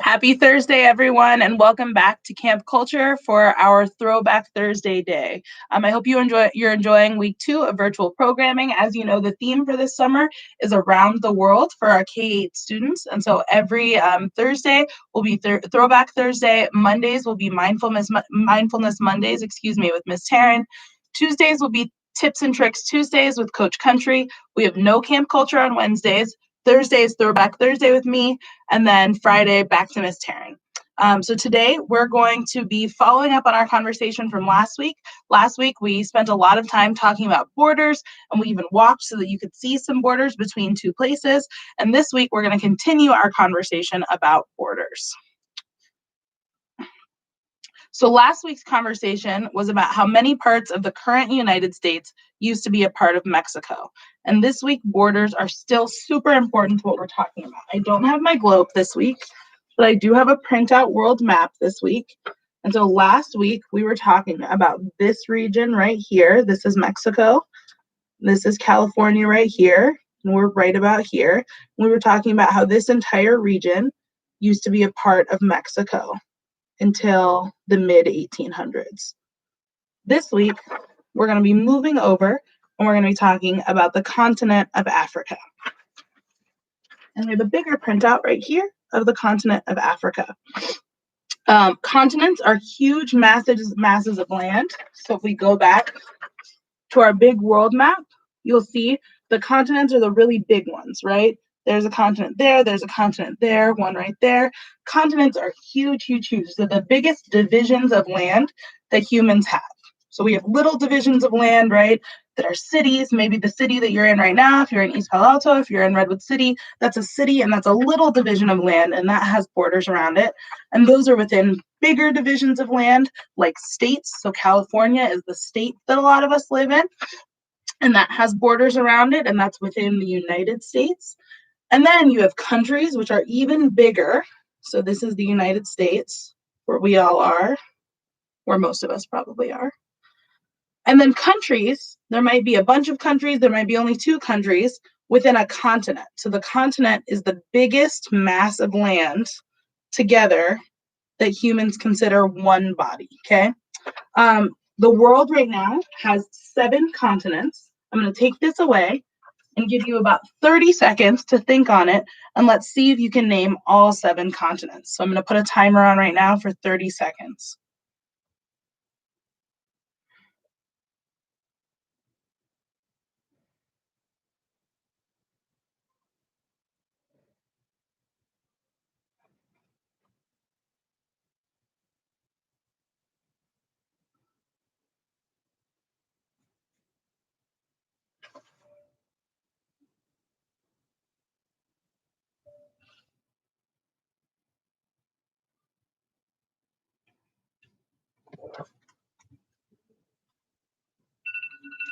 Happy Thursday, everyone, and welcome back to Camp Culture for our Throwback Thursday day. I hope you're enjoying week 2 of virtual programming. As you know, the theme for this summer is around the world for our K-8 students, and so every Thursday will be Throwback Thursday. Mondays will be Mindfulness Mondays, with Miss Taryn. Tuesdays will be Tips and Tricks Tuesdays with Coach Country. We have no Camp Culture on Wednesdays. Thursday is Throwback Thursday with me, and then Friday back to Miss Taryn. So today we're going to be following up on our conversation from last week. Last week we spent a lot of time talking about borders, and we even walked so that you could see some borders between two places. And this week we're going to continue our conversation about borders. So last week's conversation was about how many parts of the current United States used to be a part of Mexico. And this week, borders are still super important to what we're talking about. I don't have my globe this week, but I do have a printout world map this week. And so last week, we were talking about this region right here. This is Mexico. This is California right here. And we're right about here. We were talking about how this entire region used to be a part of Mexico until the mid-1800s. This week, we're going to be moving over and we're going to be talking about the continent of Africa. And we have a bigger printout right here of the continent of Africa. Continents are huge masses of land. So if we go back to our big world map, you'll see the continents are the really big ones, right? There's a continent there, there's a continent there, one right there. Continents are huge, huge, huge. They're the biggest divisions of land that humans have. So we have little divisions of land, right, that are cities. Maybe the city that you're in right now, if you're in East Palo Alto, if you're in Redwood City, that's a city and that's a little division of land and that has borders around it. And those are within bigger divisions of land like states. So California is the state that a lot of us live in, and that has borders around it, and that's within the United States. And then you have countries, which are even bigger. So this is the United States, where we all are, where most of us probably are. And then countries, there might be a bunch of countries, there might be only 2 countries within a continent. So the continent is the biggest mass of land together that humans consider one body, okay? The world right now has 7 continents. I'm going to take this away and give you about 30 seconds to think on it, and let's see if you can name all 7 continents. So I'm going to put a timer on right now for 30 seconds.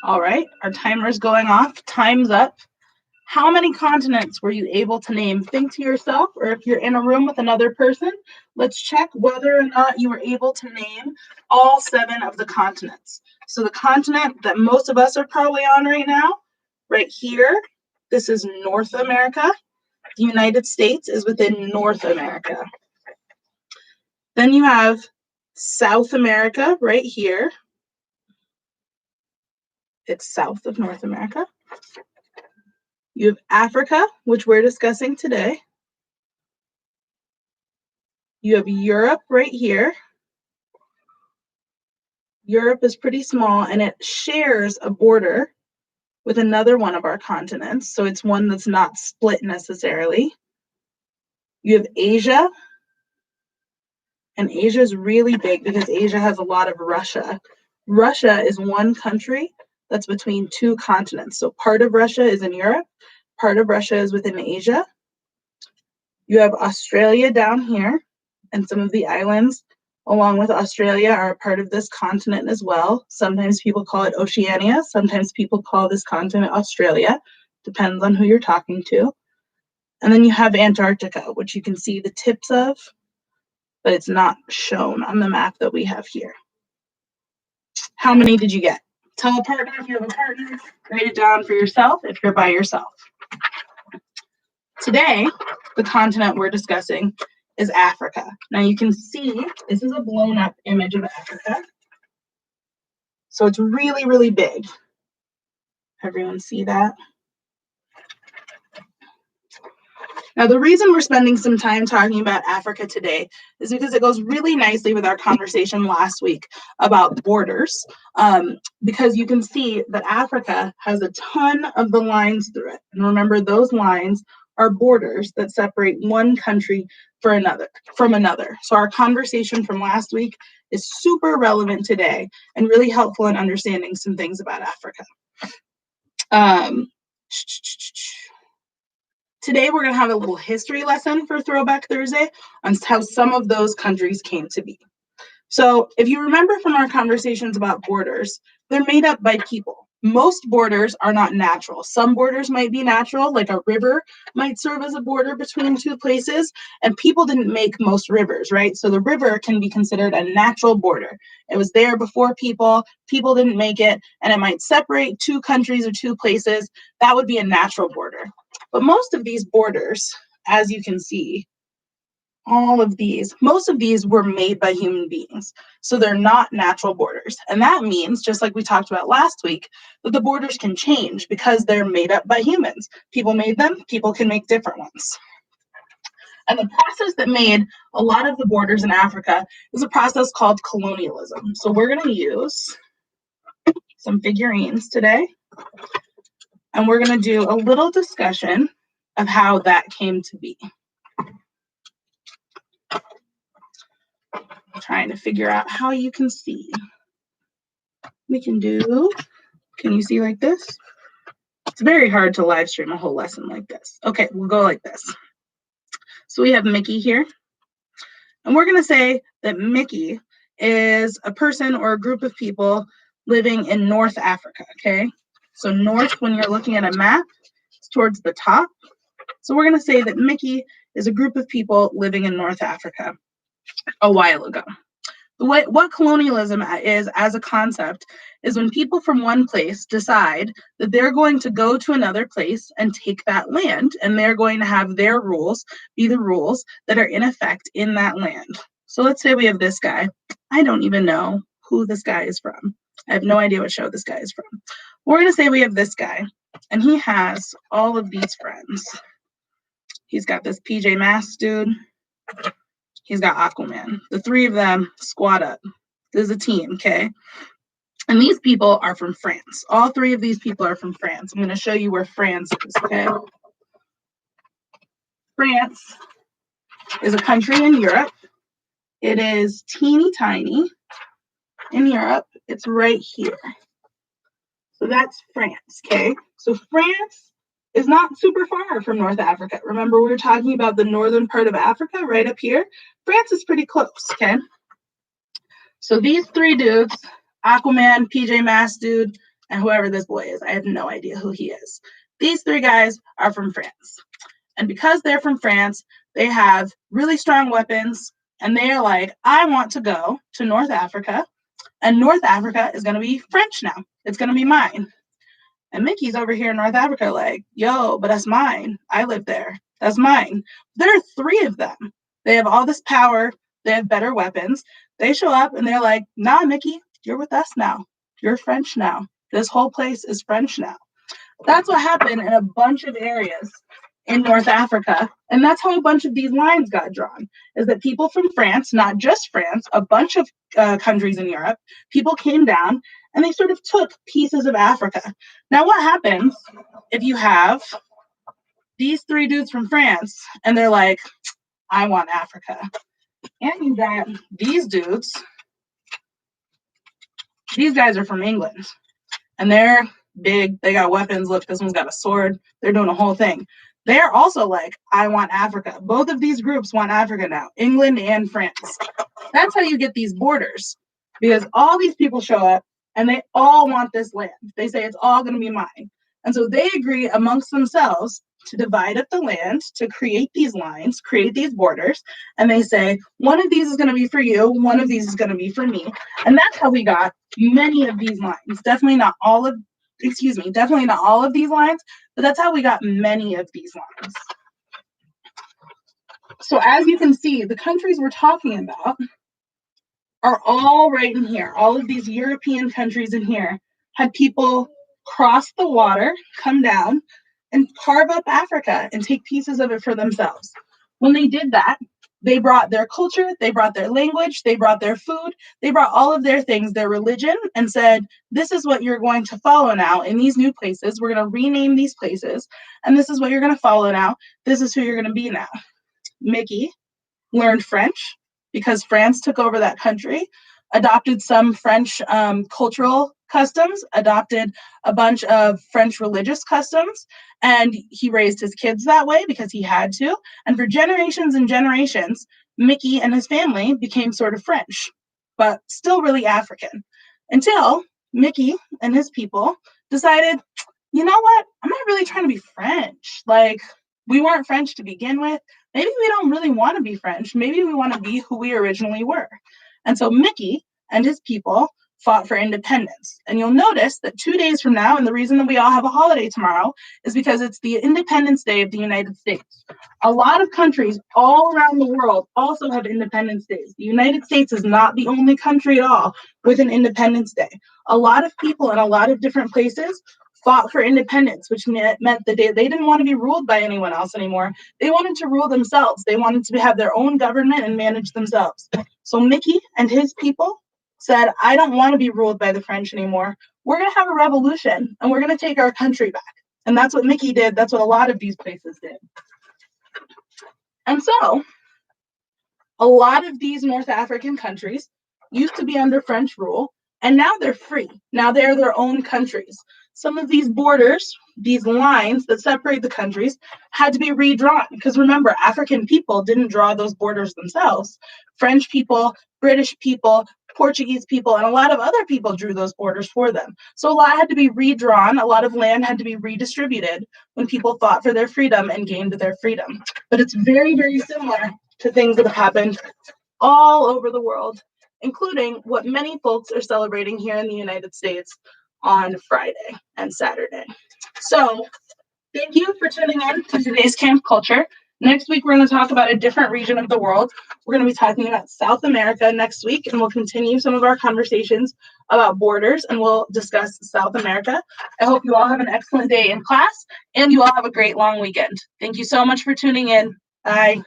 All right, our timer is going off. Time's up. How many continents were you able to name? Think to yourself, or if you're in a room with another person, let's check whether or not you were able to name all 7 of the continents. So the continent that most of us are probably on right now, right here, this is North America. The United States is within North America. Then you have South America right here. It's south of North America. You have Africa, which we're discussing today. You have Europe right here. Europe is pretty small and it shares a border with another one of our continents. So it's one that's not split necessarily. You have Asia. And Asia is really big because Asia has a lot of Russia. Russia is one country that's between 2 continents. So part of Russia is in Europe, part of Russia is within Asia. You have Australia down here, and some of the islands along with Australia are a part of this continent as well. Sometimes people call it Oceania, sometimes people call this continent Australia, depends on who you're talking to. And then you have Antarctica, which you can see the tips of, but it's not shown on the map that we have here. How many did you get? Tell a partner if you have a partner. Write it down for yourself if you're by yourself. Today, the continent we're discussing is Africa. Now you can see this is a blown up image of Africa. So it's really, really big. Everyone see that? Now, the reason we're spending some time talking about Africa today is because it goes really nicely with our conversation last week about borders, because you can see that Africa has a ton of the lines through it. And remember, those lines are borders that separate one country from another. So our conversation from last week is super relevant today and really helpful in understanding some things about Africa. Today, we're going to have a little history lesson for Throwback Thursday on how some of those countries came to be. So if you remember from our conversations about borders, they're made up by people. Most borders are not natural. Some borders might be natural, like a river might serve as a border between two places, and people didn't make most rivers, right? So the river can be considered a natural border. It was there before people didn't make it, and it might separate two countries or two places. That would be a natural border. But most of these borders, as you can see, most of these were made by human beings. So they're not natural borders. And that means, just like we talked about last week, that the borders can change because they're made up by humans. People made them, people can make different ones. And the process that made a lot of the borders in Africa is a process called colonialism. So we're going to use some figurines today, and we're going to do a little discussion of how that came to be. Trying to figure out how you can see. Can you see like this? It's very hard to live stream a whole lesson like this. Okay, we'll go like this. So we have Mickey here. And we're going to say that Mickey is a person or a group of people living in North Africa, okay? So north, when you're looking at a map, is towards the top. So we're going to say that Mickey is a group of people living in North Africa a while ago. What colonialism is as a concept is when people from one place decide that they're going to go to another place and take that land, and they're going to have their rules be the rules that are in effect in that land. So let's say we have this guy. I don't even know who this guy is from. I have no idea what show this guy is from. We're going to say we have this guy, and he has all of these friends. He's got this PJ Masks dude. He's got Aquaman. The three of them squad up. There's a team, okay? And these people are from France. All three of these people are from France. I'm going to show you where France is, okay? France is a country in Europe. It is teeny tiny in Europe. It's right here. So that's France, okay? So France is not super far from North Africa. Remember, we were talking about the northern part of Africa right up here. France is pretty close, okay? So these three dudes, Aquaman, PJ Masks dude, and whoever this boy is, I have no idea who he is. These three guys are from France. And because they're from France, they have really strong weapons, and they are like, I want to go to North Africa, and North Africa is going to be French now. It's going to be mine. And Mickey's over here in North Africa like, yo, but that's mine. I live there. That's mine. There are three of them. They have all this power. They have better weapons. They show up and they're like, nah, Mickey, you're with us now. You're French now. This whole place is French now. That's what happened in a bunch of areas in North Africa. And that's how a bunch of these lines got drawn, is that people from France, not just France, a bunch of countries in Europe, people came down and they sort of took pieces of Africa. Now, what happens if you have these three dudes from France and they're like, I want Africa? And you got these dudes. These guys are from England. And they're big. They got weapons. Look, this one's got a sword. They're doing a whole thing. They're also like, I want Africa. Both of these groups want Africa now, England and France. That's how you get these borders, because all these people show up and they all want this land. They say it's all going to be mine. And so they agree amongst themselves to divide up the land, to create these lines, create these borders. And they say, one of these is going to be for you, one of these is going to be for me. And that's how we got many of these lines. Definitely not all of these lines, but that's how we got many of these lines. So as you can see, the countries we're talking about are all right in here. All of these European countries in here had people cross the water, come down, and carve up Africa and take pieces of it for themselves. When they did that, they brought their culture, they brought their language, they brought their food, they brought all of their things, their religion, and said, this is what you're going to follow now in these new places. We're going to rename these places, and this is what you're going to follow now. This is who you're going to be now. Mickey learned French because France took over that country, adopted some French cultural customs, adopted a bunch of French religious customs, and he raised his kids that way because he had to. And for generations and generations, Mickey and his family became sort of French, but still really African, until Mickey and his people decided, you know what? I'm not really trying to be French. Like, we weren't French to begin with. Maybe we don't really want to be French. Maybe we want to be who we originally were. And so Mickey and his people fought for independence. And you'll notice that 2 days from now, and the reason that we all have a holiday tomorrow is because it's the Independence Day of the United States. A lot of countries all around the world also have Independence Days. The United States is not the only country at all with an Independence Day. A lot of people in a lot of different places fought for independence, which meant that they didn't want to be ruled by anyone else anymore. They wanted to rule themselves. They wanted to have their own government and manage themselves. So Mickey and his people said, I don't want to be ruled by the French anymore. We're going to have a revolution and we're going to take our country back. And that's what Mickey did. That's what a lot of these places did. And so a lot of these North African countries used to be under French rule, and now they're free. Now they're their own countries. Some of these borders, these lines that separate the countries, had to be redrawn. Because remember, African people didn't draw those borders themselves. French people, British people, Portuguese people, and a lot of other people drew those borders for them. So a lot had to be redrawn. A lot of land had to be redistributed when people fought for their freedom and gained their freedom. But it's very, very similar to things that have happened all over the world, including what many folks are celebrating here in the United States on Friday and Saturday. So thank you for tuning in to today's Camp Culture. Next week, we're going to talk about a different region of the world. We're going to be talking about South America next week, and we'll continue some of our conversations about borders, and we'll discuss South America. I hope you all have an excellent day in class, and you all have a great long weekend. Thank you so much for tuning in. Bye.